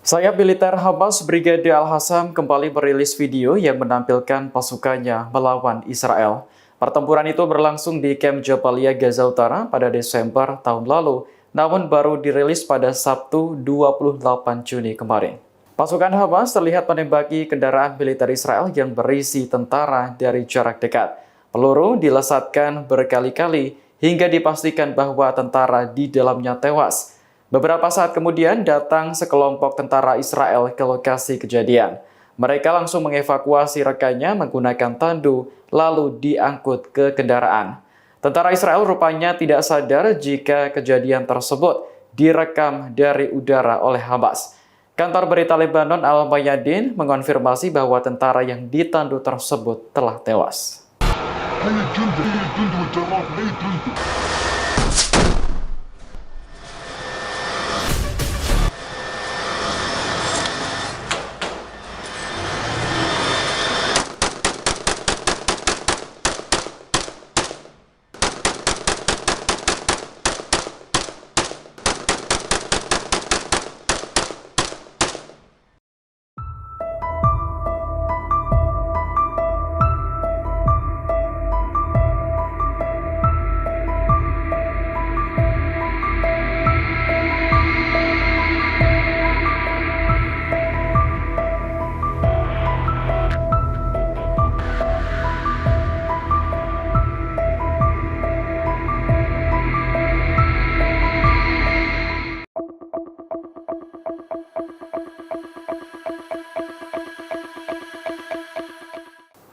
Sayap militer Hamas Brigade Al-Hassam kembali merilis video yang menampilkan pasukannya melawan Israel. Pertempuran itu berlangsung di Camp Jabalia, Gaza Utara pada Desember tahun lalu, namun baru dirilis pada Sabtu 28 Juni kemarin. Pasukan Hamas terlihat menembaki kendaraan militer Israel yang berisi tentara dari jarak dekat. Peluru dilesatkan berkali-kali hingga dipastikan bahwa tentara di dalamnya tewas. Beberapa saat kemudian datang sekelompok tentara Israel ke lokasi kejadian. Mereka langsung mengevakuasi rekannya menggunakan tandu, lalu diangkut ke kendaraan. Tentara Israel rupanya tidak sadar jika kejadian tersebut direkam dari udara oleh Hamas. Kantor berita Lebanon Al-Mayadin mengonfirmasi bahwa tentara yang ditandu tersebut telah tewas.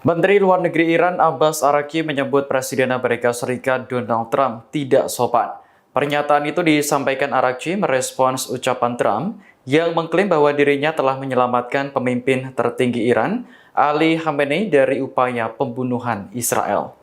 Menteri Luar Negeri Iran Abbas Araqchi menyebut Presiden Amerika Serikat Donald Trump tidak sopan. Pernyataan itu disampaikan Araqchi merespons ucapan Trump yang mengklaim bahwa dirinya telah menyelamatkan pemimpin tertinggi Iran, Ali Khamenei, dari upaya pembunuhan Israel.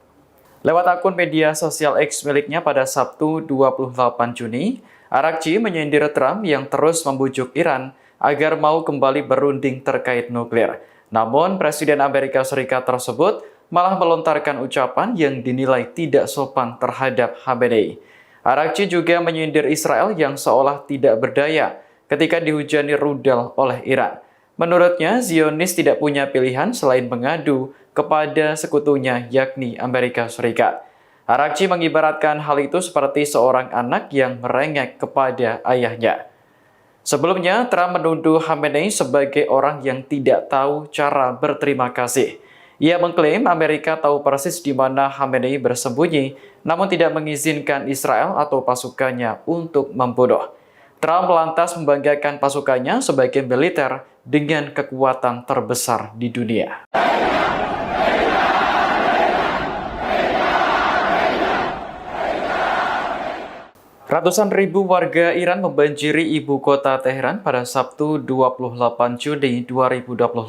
Lewat akun media sosial X miliknya pada Sabtu 28 Juni, Araqchi menyindir Trump yang terus membujuk Iran agar mau kembali berunding terkait nuklir. Namun, Presiden Amerika Serikat tersebut malah melontarkan ucapan yang dinilai tidak sopan terhadap Khamenei. Araqchi juga menyindir Israel yang seolah tidak berdaya ketika dihujani rudal oleh Iran. Menurutnya, Zionis tidak punya pilihan selain mengadu kepada sekutunya yakni Amerika Serikat. Araqchi mengibaratkan hal itu seperti seorang anak yang merengek kepada ayahnya. Sebelumnya, Trump menuduh Khamenei sebagai orang yang tidak tahu cara berterima kasih. Ia mengklaim Amerika tahu persis di mana Khamenei bersembunyi, namun tidak mengizinkan Israel atau pasukannya untuk membunuh. Trump lantas membanggakan pasukannya sebagai militer dengan kekuatan terbesar di dunia. Ratusan ribu warga Iran membanjiri ibu kota Teheran pada Sabtu 28 Juni 2025.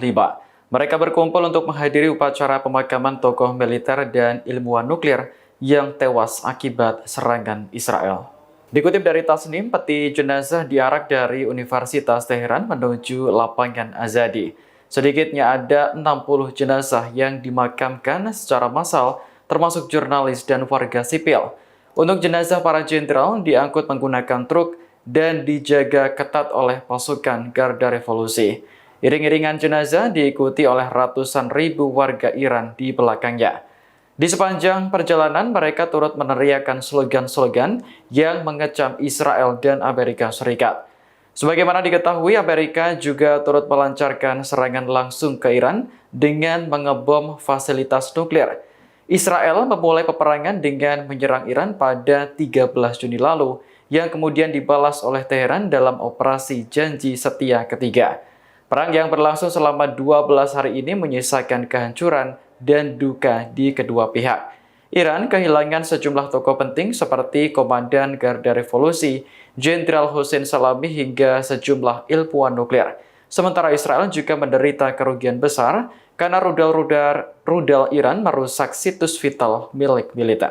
Mereka berkumpul untuk menghadiri upacara pemakaman tokoh militer dan ilmuwan nuklir yang tewas akibat serangan Israel. Dikutip dari Tasnim, peti jenazah diarak dari Universitas Teheran menuju lapangan Azadi. Sedikitnya ada 60 jenazah yang dimakamkan secara massal, termasuk jurnalis dan warga sipil. Untuk jenazah para jenderal diangkut menggunakan truk dan dijaga ketat oleh pasukan Garda Revolusi. Iring-iringan jenazah diikuti oleh ratusan ribu warga Iran di belakangnya. Di sepanjang perjalanan mereka turut meneriakkan slogan-slogan yang mengecam Israel dan Amerika Serikat. Sebagaimana diketahui, Amerika juga turut melancarkan serangan langsung ke Iran dengan mengebom fasilitas nuklir. Israel memulai peperangan dengan menyerang Iran pada 13 Juni lalu, yang kemudian dibalas oleh Teheran dalam operasi Janji Setia ketiga. Perang yang berlangsung selama 12 hari ini menyisakan kehancuran dan duka di kedua pihak. Iran kehilangan sejumlah tokoh penting seperti Komandan Garda Revolusi, Jenderal Hossein Salami hingga sejumlah ilmuwan nuklir. Sementara Israel juga menderita kerugian besar karena rudal Iran merusak situs vital milik militer.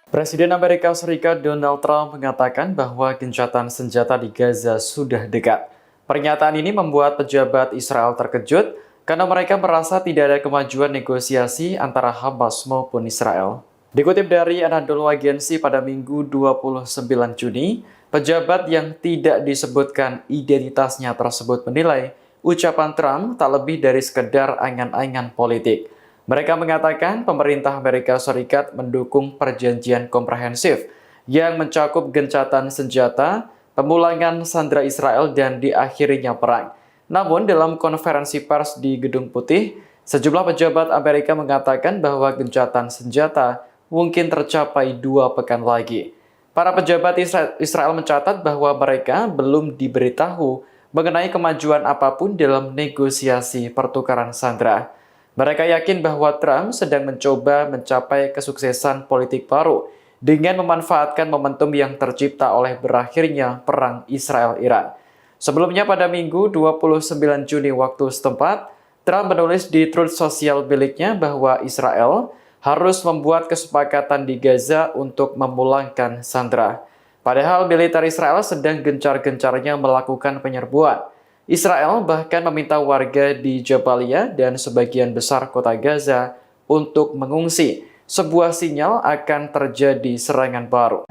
Presiden Amerika Serikat Donald Trump mengatakan bahwa gencatan senjata di Gaza sudah dekat. Pernyataan ini membuat pejabat Israel terkejut karena mereka merasa tidak ada kemajuan negosiasi antara Hamas maupun Israel. Dikutip dari Anadolu Agency pada Minggu 29 Juni, pejabat yang tidak disebutkan identitasnya tersebut menilai ucapan Trump tak lebih dari sekedar angan-angan politik. Mereka mengatakan pemerintah Amerika Serikat mendukung perjanjian komprehensif yang mencakup gencatan senjata, pemulangan sandera Israel, dan diakhirinya perang. Namun dalam konferensi pers di Gedung Putih, sejumlah pejabat Amerika mengatakan bahwa gencatan senjata mungkin tercapai 2 pekan lagi. Para pejabat Israel mencatat bahwa mereka belum diberitahu mengenai kemajuan apapun dalam negosiasi pertukaran sandera. Mereka yakin bahwa Trump sedang mencoba mencapai kesuksesan politik baru dengan memanfaatkan momentum yang tercipta oleh berakhirnya perang Israel-Iran. Sebelumnya pada Minggu 29 Juni waktu setempat, Trump menulis di Truth Social miliknya bahwa Israel harus membuat kesepakatan di Gaza untuk memulangkan sandera. Padahal militer Israel sedang gencar-gencarnya melakukan penyerbuan. Israel bahkan meminta warga di Jabalia dan sebagian besar kota Gaza untuk mengungsi, sebuah sinyal akan terjadi serangan baru.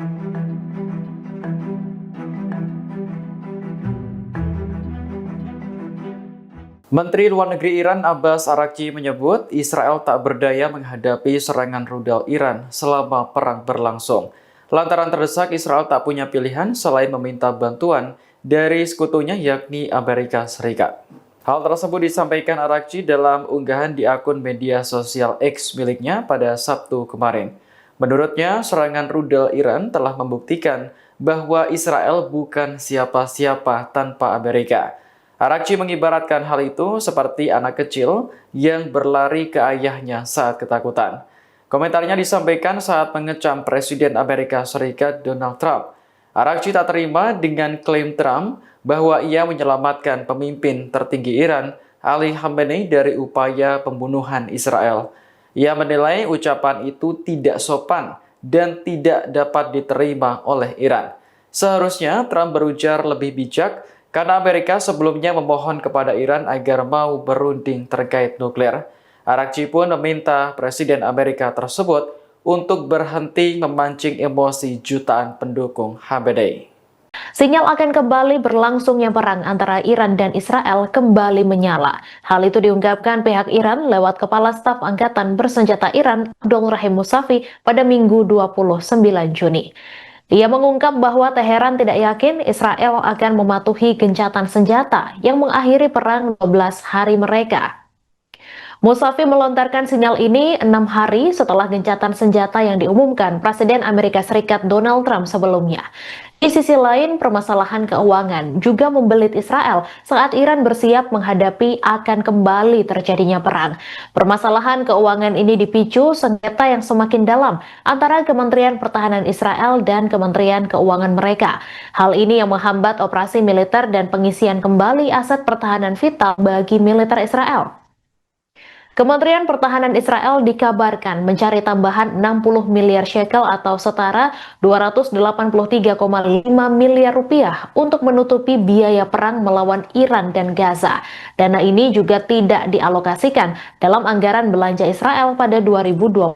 Menteri Luar Negeri Iran Abbas Araghchi menyebut Israel tak berdaya menghadapi serangan rudal Iran selama perang berlangsung. Lantaran terdesak, Israel tak punya pilihan selain meminta bantuan dari sekutunya yakni Amerika Serikat. Hal tersebut disampaikan Araghchi dalam unggahan di akun media sosial X miliknya pada Sabtu kemarin. Menurutnya, serangan rudal Iran telah membuktikan bahwa Israel bukan siapa-siapa tanpa Amerika. Araghchi mengibaratkan hal itu seperti anak kecil yang berlari ke ayahnya saat ketakutan. Komentarnya disampaikan saat mengecam Presiden Amerika Serikat Donald Trump. Araghchi tak terima dengan klaim Trump bahwa ia menyelamatkan pemimpin tertinggi Iran, Ali Khamenei, dari upaya pembunuhan Israel. Ia menilai ucapan itu tidak sopan dan tidak dapat diterima oleh Iran. Seharusnya Trump berujar lebih bijak karena Amerika sebelumnya memohon kepada Iran agar mau berunding terkait nuklir. Araghchi pun meminta Presiden Amerika tersebut untuk berhenti memancing emosi jutaan pendukung Khamenei. Sinyal akan kembali berlangsungnya perang antara Iran dan Israel kembali menyala. Hal itu diungkapkan pihak Iran lewat Kepala Staf Angkatan Bersenjata Iran, Abdul Rahim Musavi, pada Minggu 29 Juni. Ia mengungkap bahwa Teheran tidak yakin Israel akan mematuhi gencatan senjata yang mengakhiri perang 12 hari mereka. Musavi melontarkan sinyal ini 6 hari setelah gencatan senjata yang diumumkan Presiden Amerika Serikat Donald Trump sebelumnya. Di sisi lain, permasalahan keuangan juga membelit Israel saat Iran bersiap menghadapi akan kembali terjadinya perang. Permasalahan keuangan ini dipicu sengketa yang semakin dalam antara Kementerian Pertahanan Israel dan Kementerian Keuangan mereka. Hal ini yang menghambat operasi militer dan pengisian kembali aset pertahanan vital bagi militer Israel. Kementerian Pertahanan Israel dikabarkan mencari tambahan 60 miliar shekel atau setara 283,5 miliar rupiah untuk menutupi biaya perang melawan Iran dan Gaza. Dana ini juga tidak dialokasikan dalam anggaran belanja Israel pada 2025.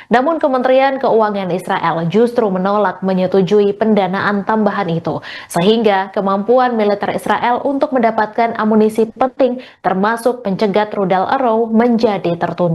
Namun Kementerian Keuangan Israel justru menolak menyetujui pendanaan tambahan itu, sehingga kemampuan militer Israel untuk mendapatkan amunisi penting termasuk pencegat rudal Arrow menjadi tertunda.